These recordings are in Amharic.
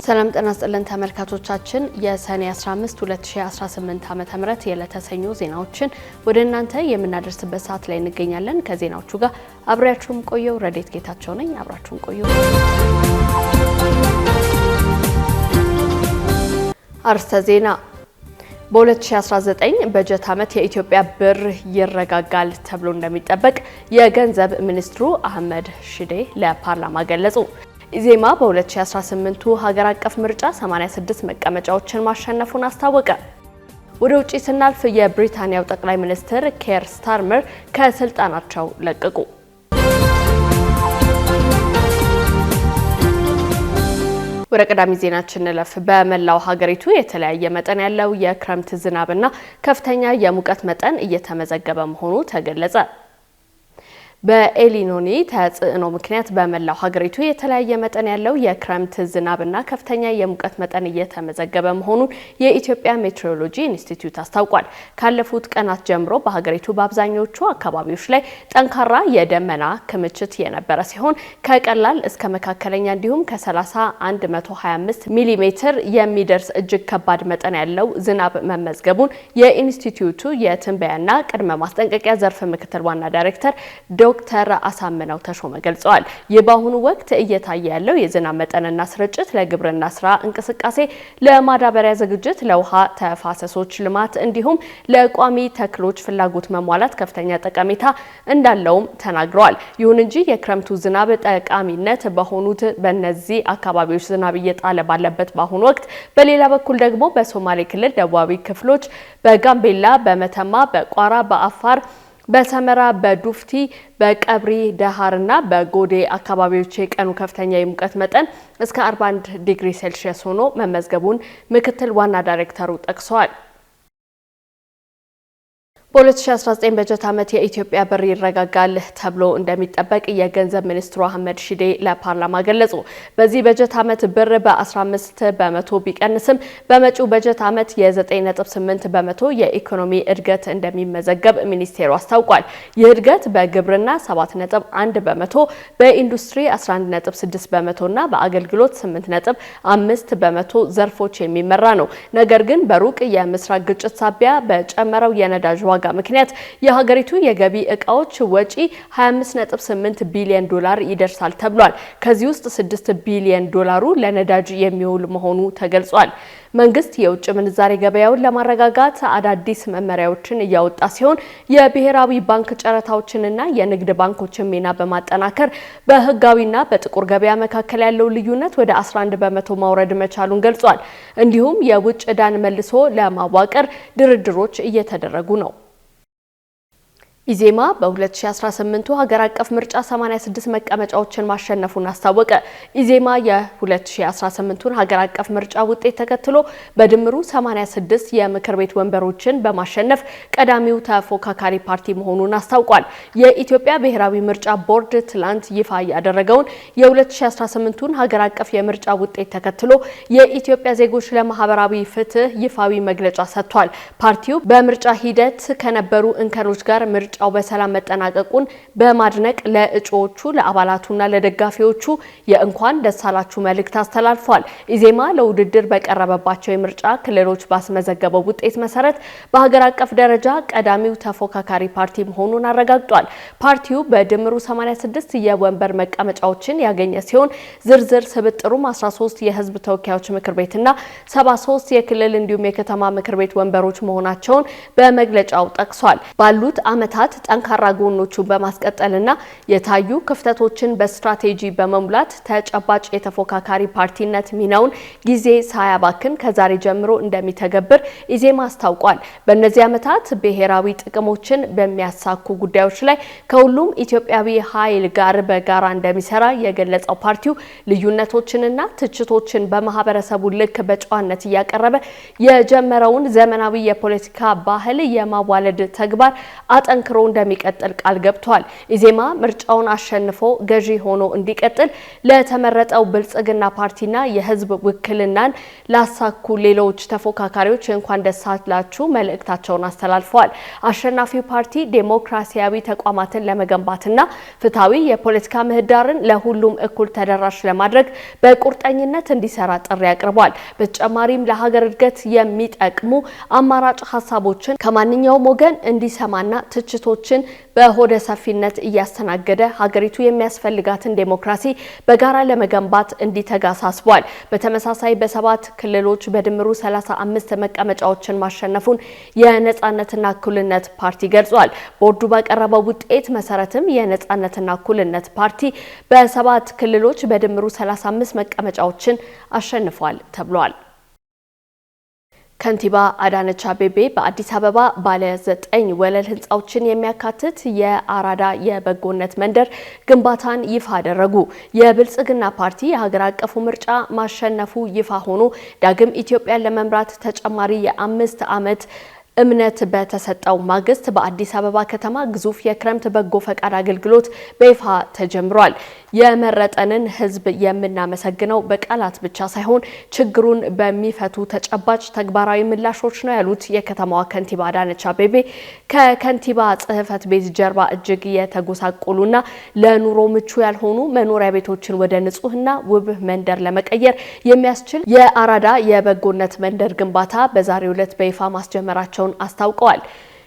ሰላም ጤና ይስጥልን ተመልካቾቻችን የሰኔ 15 2018 ዓ.ም የዕለተ ሰኞ ዜናዎችን ወደ እናንተ የምናደርስበት ሰዓት ላይ እንገኛለን። ከዜናዎቹ ጋር አብራችሁም ቆየው ረዴት ጌታቸው ነኝ። አብራችሁም ቆዩ። አርስተ ዜና በ2019 በጀት ዓመት የኢትዮጵያ ብር ይረጋጋል ተብሎ እንደሚጠበቅ የገንዘብ ሚኒስትሩ አህመድ ሺዴ ለፓርላማ ገለጹ። ኢዜማ በ2018 ሀገር አቀፍ ምርጫ 86 መቀመጫዎችን ማሸነፉን አስታወቀ። ወደ ውጪ ስናልፍ የብሪታንያው ጠቅላይ ሚኒስትር ኬር ስታርመር ከስልጣናቸው ለቀቁ። ወደ ቀዳሚ ዜናችን እንለፍ። በመላው ሀገሪቱ የተለያየ መጠን ያለው የክረምት ዝናብና ከፍተኛ የሙቀት መጠን እየተመዘገበ መሆኑ ተገለጸ። በኤሊኖኒ ተጽዕኖ ምክንያት በመላው ሀገሪቱ የተለያየ መጠን ያለው የክረምት ዝናብና ከፍተኛ የሙቀት መጠን እየተመዘገበ መሆኑን የኢትዮጵያ ሜትሮሎጂ ኢንስቲትዩት አስታውቋል። ካለፉት ቀናት ጀምሮ በሀገሪቱ በአብዛኞቹ አካባቢዎች ላይ ጠንካራ የደመና ክምችት የነበረ ሲሆን ከቀላል እስከ መካከለኛ እንዲሁም ከ30–125 ሚሊሜትር የሚደርስ እጅግ ከባድ መጠን ያለው ዝናብ መመዝገቡን የኢንስቲትዩቱ የትንበያና ቅድመ ማስጠንቀቂያ ዘርፍ ምክትል ዋና ዳይሬክተር ዶክተር አሳምነው ተሾመ ገልጸዋል። ይህ በአሁኑ ወቅት እየታየ ያለው የዝናብ መጠንና ስርጭት ለግብርና ስራ እንቅስቃሴ፣ ለማዳበሪያ ዝግጅት፣ ለውሃ ተፋሰሶች ልማት እንዲሁም ለቋሚ ተክሎች ፍላጎት መሟላት ከፍተኛ ጠቀሜታ እንዳለውም ተናግረዋል። ይሁን እንጂ የክረምቱ ዝናብ ጠቃሚነት በሆኑት በእነዚህ አካባቢዎች ዝናብ እየጣለ ባለበት በአሁኑ ወቅት በሌላ በኩል ደግሞ በሶማሌ ክልል ደቡባዊ ክፍሎች፣ በጋምቤላ፣ በመተማ፣ በቋራ፣ በአፋር፣ በሰመራ፣ በዱፍቲ፣ በቀብሪ ዳሃርና በጎዴ አካባቢዎች የቀኑ ከፍተኛ የሙቀት መጠን እስከ 41 ዲግሪ ሴልሺየስ ሆኖ መመዝገቡን ምክትል ዋና ዳይሬክተሩ ጠቅሰዋል። በ2019 በጀት ዓመት የኢትዮጵያ ብር ይረጋጋል ተብሎ እንደሚጠበቅ የገንዘብ ሚኒስትሩ አህመድ ሺዴ ለፓርላማ ገለጹ። በዚህ በጀት ዓመት ብር በ15 በመቶ ቢቀንስም በመጪው በጀት ዓመት የ9.8 በመቶ የኢኮኖሚ እድገት እንደሚመዘገብ ሚኒስቴሩ አስታውቋል። ይህ እድገት በግብርና 7.1 በመቶ፣ በኢንዱስትሪ 11.6 በመቶና በአገልግሎት 8.5 በመቶ ዘርፎች የሚመራ ነው። ነገር ግን በሩቅ የምስራቅ ግጭት ሳቢያ በጨመረው የነዳጅ ዋጋ ምክንያት የሀገሪቱ የገቢ እቃዎች ወጪ 25.8 ቢሊዮን ዶላር ይደርሳል ተብሏል። ከዚህ ውስጥ 6 ቢሊዮን ዶላሩ ለነዳጅ የሚውል መሆኑ ተገልጿል። መንግስት የውጭ ምንዛሬ ገበያውን ለማረጋጋት አዳዲስ መመሪያዎችን እያወጣ ሲሆን የብሔራዊ ባንክ ጨረታዎችንና የንግድ ባንኮችን ሚና በማጠናከር በህጋዊና በጥቁር ገበያ መካከል ያለው ልዩነት ወደ 11 በመቶ ማውረድ መቻሉን ገልጿል። እንዲሁም የውጭ ዕዳን መልሶ ለማዋቀር ድርድሮች እየተደረጉ ነው። ኢዜማ በ2018 ሀገር አቀፍ ምርጫ 86 መቀመጫዎችን ማሸነፉን አስታወቀ። ኢዜማ የ2018 ሀገር አቀፍ ምርጫ ውጤት ተከትሎ በድምሩ 86 የምክር ቤት ወንበሮችን በማሸነፍ ቀዳሚው ተፎካካሪ ፓርቲ መሆኑን አስታውቋል። የኢትዮጵያ ብሔራዊ ምርጫ ቦርድ ትላንት ይፋ ያደረገውን የ2018 ሀገር አቀፍ የምርጫ ውጤት ተከትሎ የኢትዮጵያ ዜጎች ለማህበራዊ ፍትህ ይፋዊ መግለጫ ሰጥቷል። ፓርቲው በምርጫ ሂደት ከነበሩ እንከኖች ጋር ምርጫው በሰላም መጠናቀቁን በማድነቅ ለእጩዎቹ ለአባላቱና ለደጋፊዎቹ የእንኳን ደስ አላችሁ መልእክት አስተላልፏል። ኢዜማ ለውድድር በቀረበባቸው የምርጫ ክልሎች ባስመዘገበው ውጤት መሰረት በሀገር አቀፍ ደረጃ ቀዳሚው ተፎካካሪ ፓርቲ መሆኑን አረጋግጧል። ፓርቲው በድምሩ 86 የወንበር መቀመጫዎችን ያገኘ ሲሆን ዝርዝር ስብጥሩም 13 የህዝብ ተወካዮች ምክር ቤትና 73 የክልል እንዲሁም የከተማ ምክር ቤት ወንበሮች መሆናቸውን በመግለጫው ጠቅሷል። ባሉት ዓመታት ጠንካራ ጎኖቹን በማስቀጠልና የታዩ ክፍተቶችን በስትራቴጂ በመሙላት ተጨባጭ የተፎካካሪ ፓርቲነት ሚናውን ጊዜ ሳያባክን ከዛሬ ጀምሮ እንደሚተገብር ኢዜማ አስታውቋል። በእነዚህ ዓመታት ብሔራዊ ጥቅሞችን በሚያሳኩ ጉዳዮች ላይ ከሁሉም ኢትዮጵያዊ ኃይል ጋር በጋራ እንደሚሰራ የገለጸው ፓርቲው ልዩነቶችንና ትችቶችን በማህበረሰቡ ልክ በጨዋነት እያቀረበ የጀመረውን ዘመናዊ የፖለቲካ ባህል የማዋለድ ተግባር አጠንክሮ ጠንክሮ እንደሚቀጥል ቃል ገብቷል። ኢዜማ ምርጫውን አሸንፎ ገዢ ሆኖ እንዲቀጥል ለተመረጠው ብልጽግና ፓርቲና የህዝብ ውክልናን ላሳኩ ሌሎች ተፎካካሪዎች እንኳን ደስ አላችሁ መልእክታቸውን አስተላልፈዋል። አሸናፊው ፓርቲ ዴሞክራሲያዊ ተቋማትን ለመገንባትና ፍትሃዊ የፖለቲካ ምህዳርን ለሁሉም እኩል ተደራሽ ለማድረግ በቁርጠኝነት እንዲሰራ ጥሪ አቅርቧል። በተጨማሪም ለሀገር እድገት የሚጠቅሙ አማራጭ ሀሳቦችን ከማንኛውም ወገን እንዲሰማና ትችቶችን በሆደ ሰፊነት እያስተናገደ ሀገሪቱ የሚያስፈልጋትን ዴሞክራሲ በጋራ ለመገንባት እንዲተጋ አሳስቧል። በተመሳሳይ በ7 ክልሎች በድምሩ 35 መቀመጫዎችን ማሸነፉን የነጻነትና እኩልነት ፓርቲ ገልጿል። ቦርዱ ባቀረበው ውጤት መሰረትም የነጻነትና እኩልነት ፓርቲ በ7 ክልሎች በድምሩ 35 መቀመጫዎችን አሸንፏል ተብሏል። ከንቲባ አዳነች አቤቤ በአዲስ አበባ ባለ 9 ወለል ህንጻዎችን የሚያካትት የአራዳ የበጎነት መንደር ግንባታን ይፋ አደረጉ። የብልጽግና ፓርቲ የሀገር አቀፉ ምርጫ ማሸነፉ ይፋ ሆኖ ዳግም ኢትዮጵያን ለመምራት ተጨማሪ የ5 ዓመት እምነት በተሰጠው ማግስት በአዲስ አበባ ከተማ ግዙፍ የክረምት በጎ ፈቃድ አገልግሎት በይፋ ተጀምሯል። የመረጠንን ህዝብ የምናመሰግነው በቃላት ብቻ ሳይሆን ችግሩን በሚፈቱ ተጨባጭ ተግባራዊ ምላሾች ነው ያሉት የከተማዋ ከንቲባ አዳነች አቤቤ ከከንቲባ ጽህፈት ቤት ጀርባ እጅግ የተጎሳቆሉና ለኑሮ ምቹ ያልሆኑ መኖሪያ ቤቶችን ወደ ንጹህና ውብ መንደር ለመቀየር የሚያስችል የአራዳ የበጎነት መንደር ግንባታ በዛሬው ዕለት በይፋ ማስጀመራቸውን አስታውቀዋል።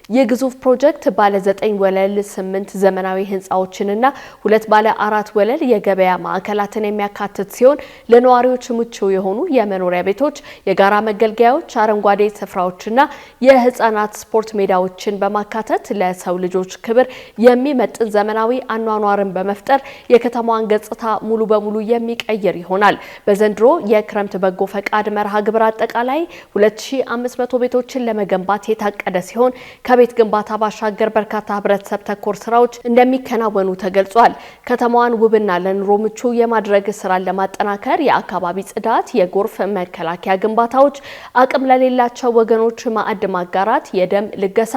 የግዙፍ ፕሮጀክት ባለ 9 ወለል 8 ዘመናዊ ህንጻዎችንና 2 ባለ 4 ወለል የገበያ ማዕከላትን የሚያካትት ሲሆን ለነዋሪዎች ምቹ የሆኑ የመኖሪያ ቤቶች፣ የጋራ መገልገያዎች፣ አረንጓዴ ስፍራዎችና የህፃናት ስፖርት ሜዳዎችን በማካተት ለሰው ልጆች ክብር የሚመጥን ዘመናዊ አኗኗርን በመፍጠር የከተማዋን ገጽታ ሙሉ በሙሉ የሚቀይር ይሆናል። በዘንድሮ የክረምት በጎ ፈቃድ መርሃ ግብር አጠቃላይ 2500 ቤቶችን ለመገንባት የታቀደ ሲሆን ከቤት ግንባታ ባሻገር በርካታ ህብረተሰብ ተኮር ስራዎች እንደሚከናወኑ ተገልጿል። ከተማዋን ውብና ለኑሮ ምቹ የማድረግ ስራን ለማጠናከር የአካባቢ ጽዳት፣ የጎርፍ መከላከያ ግንባታዎች፣ አቅም ለሌላቸው ወገኖች ማዕድ ማጋራት፣ የደም ልገሳ፣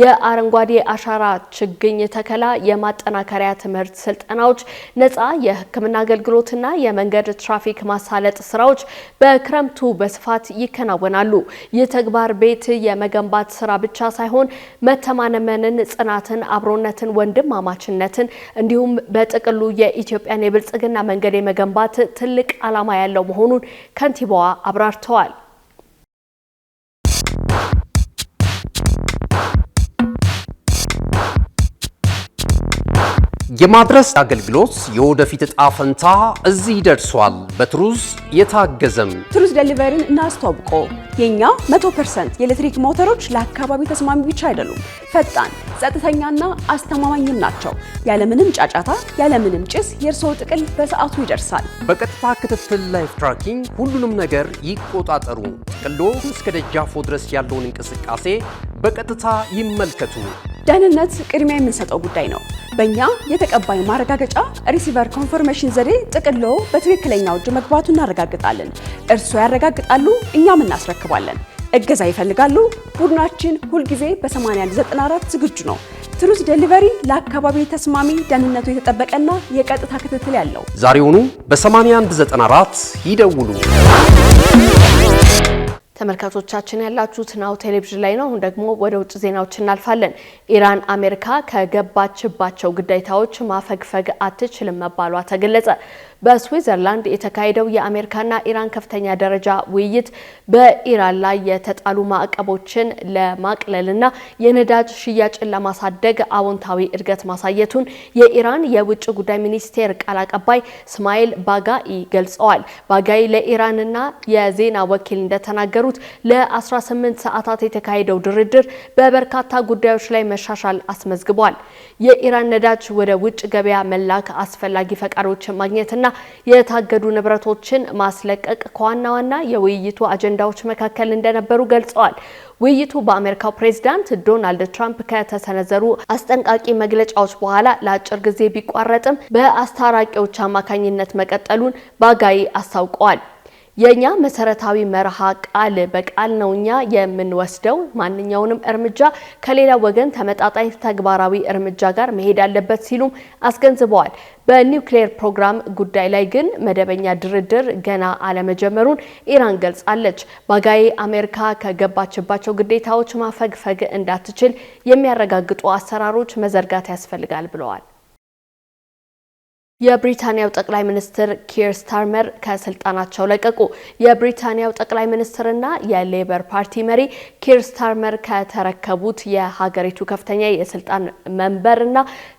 የአረንጓዴ አሻራ ችግኝ ተከላ፣ የማጠናከሪያ ትምህርት ስልጠናዎች፣ ነፃ የሕክምና አገልግሎትና የመንገድ ትራፊክ ማሳለጥ ስራዎች በክረምቱ በስፋት ይከናወናሉ። ይህ ተግባር ቤት የመገንባት ስራ ብቻ ሳይሆን መተማመንን፣ ጽናትን፣ አብሮነትን፣ ወንድማማችነትን እንዲሁም በጥቅሉ የኢትዮጵያን የብልጽግና መንገድ የመገንባት ትልቅ ዓላማ ያለው መሆኑን ከንቲባዋ አብራርተዋል። የማድረስ አገልግሎት የወደፊት ዕጣ ፈንታ እዚህ ደርሷል። በትሩዝ የታገዘም ትሩዝ ዴሊቨሪን እናስተዋውቆ። የኛ 100% የኤሌክትሪክ ሞተሮች ለአካባቢ ተስማሚ ብቻ አይደሉም፣ ፈጣን፣ ጸጥተኛና አስተማማኝም ናቸው። ያለምንም ጫጫታ፣ ያለምንም ጭስ የእርስዎ ጥቅል በሰዓቱ ይደርሳል። በቀጥታ ክትትል ላይፍ ትራኪንግ ሁሉንም ነገር ይቆጣጠሩ። ጥቅሎ እስከ ደጃፎ ድረስ ያለውን እንቅስቃሴ በቀጥታ ይመልከቱ። ደህንነት ቅድሚያ የምንሰጠው ጉዳይ ነው። በእኛ የተቀባይ ማረጋገጫ ሪሲቨር ኮንፈርሜሽን ዘዴ ጥቅሎ በትክክለኛው እጅ መግባቱ እናረጋግጣለን። እርስዎ ያረጋግጣሉ፣ እኛም እናስረክባለን። እገዛ ይፈልጋሉ? ቡድናችን ሁልጊዜ በ8194 ዝግጁ ነው። ትሩዝ ዴሊቨሪ ለአካባቢ ተስማሚ፣ ደህንነቱ የተጠበቀና የቀጥታ ክትትል ያለው። ዛሬውኑ በ8194 ይደውሉ። ተመልካቾቻችን ያላችሁት ናሁ ቴሌቪዥን ላይ ነው። አሁን ደግሞ ወደ ውጭ ዜናዎች እናልፋለን። ኢራን አሜሪካ ከገባችባቸው ግዴታዎች ማፈግፈግ አትችልም መባሏ ተገለጸ። በስዊዘርላንድ የተካሄደው የአሜሪካና ኢራን ከፍተኛ ደረጃ ውይይት በኢራን ላይ የተጣሉ ማዕቀቦችን ለማቅለልና የነዳጅ ሽያጭን ለማሳደግ አዎንታዊ እድገት ማሳየቱን የኢራን የውጭ ጉዳይ ሚኒስቴር ቃል አቀባይ እስማኤል ባጋኢ ገልጸዋል። ባጋኢ ለኢራንና የዜና ወኪል እንደተናገሩት ለ18 ሰዓታት የተካሄደው ድርድር በበርካታ ጉዳዮች ላይ መሻሻል አስመዝግቧል። የኢራን ነዳጅ ወደ ውጭ ገበያ መላክ፣ አስፈላጊ ፈቃዶችን ማግኘትና የታገዱ ንብረቶችን ማስለቀቅ ከዋና ዋና የውይይቱ አጀንዳዎች መካከል እንደነበሩ ገልጸዋል። ውይይቱ በአሜሪካው ፕሬዝዳንት ዶናልድ ትራምፕ ከተሰነዘሩ አስጠንቃቂ መግለጫዎች በኋላ ለአጭር ጊዜ ቢቋረጥም በአስታራቂዎች አማካኝነት መቀጠሉን ባጋይ አስታውቀዋል። የኛ መሰረታዊ መርሃ ቃል በቃል ነውኛ የምንወስደው ማንኛውንም እርምጃ ከሌላ ወገን ተመጣጣኝ ተግባራዊ እርምጃ ጋር መሄድ አለበት ሲሉም አስገንዝበዋል። በኒውክሌር ፕሮግራም ጉዳይ ላይ ግን መደበኛ ድርድር ገና አለመጀመሩን ኢራን ገልጻለች። ባጋይ አሜሪካ ከገባችባቸው ግዴታዎች ማፈግፈግ እንዳትችል የሚያረጋግጡ አሰራሮች መዘርጋት ያስፈልጋል ብለዋል። የብሪታንያው ጠቅላይ ሚኒስትር ኪር ስታርመር ከስልጣናቸው ለቀቁ። የብሪታንያው ጠቅላይ ሚኒስትርና የሌበር ፓርቲ መሪ ኪር ስታርመር ከተረከቡት የሀገሪቱ ከፍተኛ የስልጣን መንበርና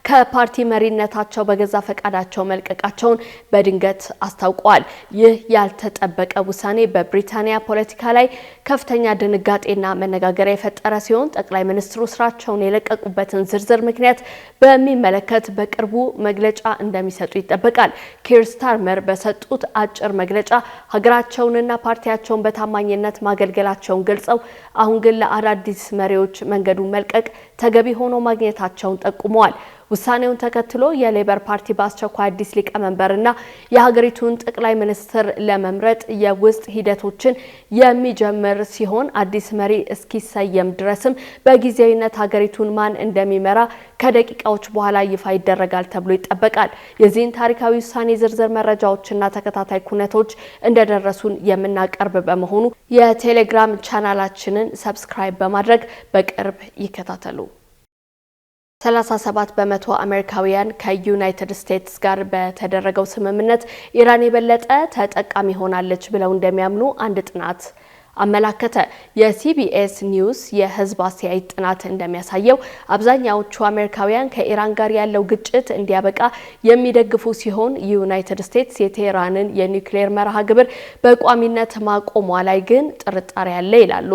ከፓርቲ መሪነታቸው በገዛ ፈቃዳቸው መልቀቃቸውን በድንገት አስታውቀዋል። ይህ ያልተጠበቀ ውሳኔ በብሪታንያ ፖለቲካ ላይ ከፍተኛ ድንጋጤና መነጋገሪያ የፈጠረ ሲሆን ጠቅላይ ሚኒስትሩ ስራቸውን የለቀቁበትን ዝርዝር ምክንያት በሚመለከት በቅርቡ መግለጫ እንደሚሰጡ ይጠበቃል። ኪር ስታርመር በሰጡት አጭር መግለጫ ሀገራቸውንና ፓርቲያቸውን በታማኝነት ማገልገላቸውን ገልጸው አሁን ግን ለአዳዲስ መሪዎች መንገዱን መልቀቅ ተገቢ ሆኖ ማግኘታቸውን ጠቁመዋል። ውሳኔውን ተከትሎ የሌበር ፓርቲ በአስቸኳይ አዲስ ሊቀመንበርና የሀገሪቱን ጠቅላይ ሚኒስትር ለመምረጥ የውስጥ ሂደቶችን የሚጀምር ሲሆን አዲስ መሪ እስኪሰየም ድረስም በጊዜያዊነት ሀገሪቱን ማን እንደሚመራ ከደቂቃዎች በኋላ ይፋ ይደረጋል ተብሎ ይጠበቃል። የዚህን ታሪካዊ ውሳኔ ዝርዝር መረጃዎችና ተከታታይ ኩነቶች እንደደረሱን የምናቀርብ በመሆኑ የቴሌግራም ቻናላችንን ሰብስክራይብ በማድረግ በቅርብ ይከታተሉ። 37 በመቶ አሜሪካውያን ከዩናይትድ ስቴትስ ጋር በተደረገው ስምምነት ኢራን የበለጠ ተጠቃሚ ሆናለች ብለው እንደሚያምኑ አንድ ጥናት አመላከተ። የሲቢኤስ ኒውስ የህዝብ አስተያየት ጥናት እንደሚያሳየው አብዛኛዎቹ አሜሪካውያን ከኢራን ጋር ያለው ግጭት እንዲያበቃ የሚደግፉ ሲሆን ዩናይትድ ስቴትስ የቴህራንን የኒውክሌር መርሃ ግብር በቋሚነት ማቆሟ ላይ ግን ጥርጣሬ አለ ይላሉ።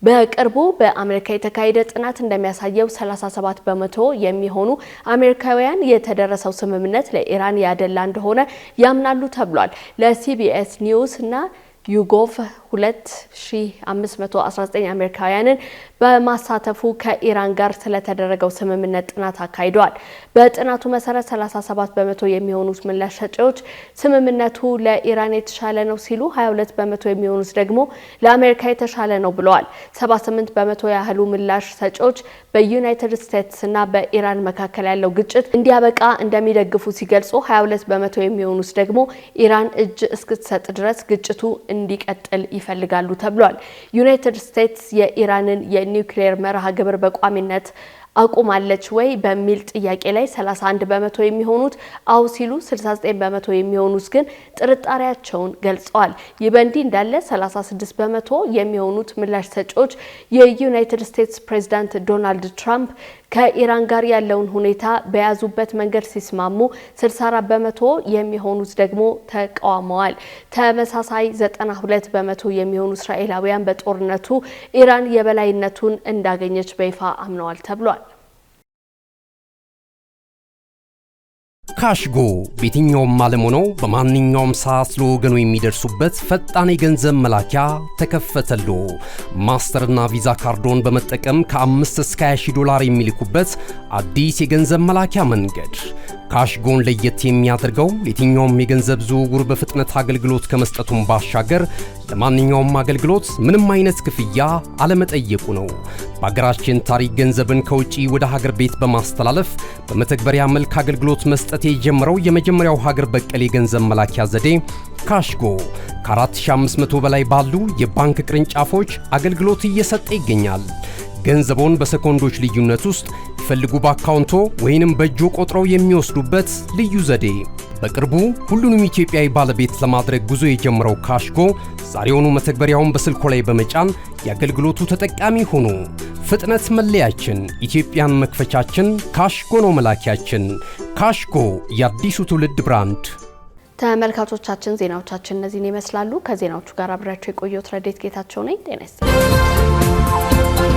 በቅርቡ በአሜሪካ የተካሄደ ጥናት እንደሚያሳየው 37 በመቶ የሚሆኑ አሜሪካውያን የተደረሰው ስምምነት ለኢራን ያደላ እንደሆነ ያምናሉ ተብሏል። ለሲቢኤስ ኒውስ እና ዩጎቭ 2519 አሜሪካውያንን በማሳተፉ ከኢራን ጋር ስለተደረገው ስምምነት ጥናት አካሂደዋል። በጥናቱ መሰረት 37 በመቶ የሚሆኑት ምላሽ ሰጪዎች ስምምነቱ ለኢራን የተሻለ ነው ሲሉ 22 በመቶ የሚሆኑት ደግሞ ለአሜሪካ የተሻለ ነው ብለዋል። 78 በመቶ ያህሉ ምላሽ ሰጪዎች በዩናይትድ ስቴትስ እና በኢራን መካከል ያለው ግጭት እንዲያበቃ እንደሚደግፉ ሲገልጹ 22 በመቶ የሚሆኑት ደግሞ ኢራን እጅ እስክትሰጥ ድረስ ግጭቱ እንዲቀጥል ይፈልጋሉ ተብሏል። ዩናይትድ ስቴትስ የኢራንን የኒውክሌር መርሃ ግብር በቋሚነት አቁማለች ወይ በሚል ጥያቄ ላይ 31 በመቶ የሚሆኑት አው ሲሉ 69 በመቶ የሚሆኑት ግን ጥርጣሬያቸውን ገልጸዋል። ይህ በእንዲህ እንዳለ 36 በመቶ የሚሆኑት ምላሽ ሰጪዎች የዩናይትድ ስቴትስ ፕሬዝዳንት ዶናልድ ትራምፕ ከኢራን ጋር ያለውን ሁኔታ በያዙበት መንገድ ሲስማሙ 64 በመቶ የሚሆኑት ደግሞ ተቃውመዋል። ተመሳሳይ 92 በመቶ የሚሆኑ እስራኤላውያን በጦርነቱ ኢራን የበላይነቱን እንዳገኘች በይፋ አምነዋል ተብሏል። ካሽጎ በየትኛውም ዓለም ሆነው በማንኛውም ሰዓት ለወገኑ የሚደርሱበት ፈጣን የገንዘብ መላኪያ ተከፈተሎ። ማስተርና ቪዛ ካርዶን በመጠቀም ከ5 እስከ 20 ዶላር የሚልኩበት አዲስ የገንዘብ መላኪያ መንገድ። ካሽጎን ለየት የሚያደርገው የትኛውም የገንዘብ ዝውውር በፍጥነት አገልግሎት ከመስጠቱም ባሻገር ለማንኛውም አገልግሎት ምንም አይነት ክፍያ አለመጠየቁ ነው። በሀገራችን ታሪክ ገንዘብን ከውጪ ወደ ሀገር ቤት በማስተላለፍ በመተግበሪያ መልክ አገልግሎት መስጠት የጀመረው የመጀመሪያው ሀገር በቀል የገንዘብ መላኪያ ዘዴ ካሽጎ ከ4500 በላይ ባሉ የባንክ ቅርንጫፎች አገልግሎት እየሰጠ ይገኛል። ገንዘቦን በሰኮንዶች ልዩነት ውስጥ ይፈልጉ በአካውንቶ ወይንም በእጆ ቆጥረው የሚወስዱበት ልዩ ዘዴ። በቅርቡ ሁሉንም ኢትዮጵያዊ ባለቤት ለማድረግ ጉዞ የጀመረው ካሽጎ ዛሬውኑ መተግበሪያውን በስልኮ ላይ በመጫን የአገልግሎቱ ተጠቃሚ ሆኑ። ፍጥነት መለያችን፣ ኢትዮጵያን መክፈቻችን፣ ካሽጎ ነው መላኪያችን። ካሽጎ የአዲሱ ትውልድ ብራንድ። ተመልካቾቻችን ዜናዎቻችን እነዚህን ይመስላሉ። ከዜናዎቹ ጋር አብራችሁ የቆየሁት ረዴት ጌታቸው ነኝ። ጤና ይስጥልኝ።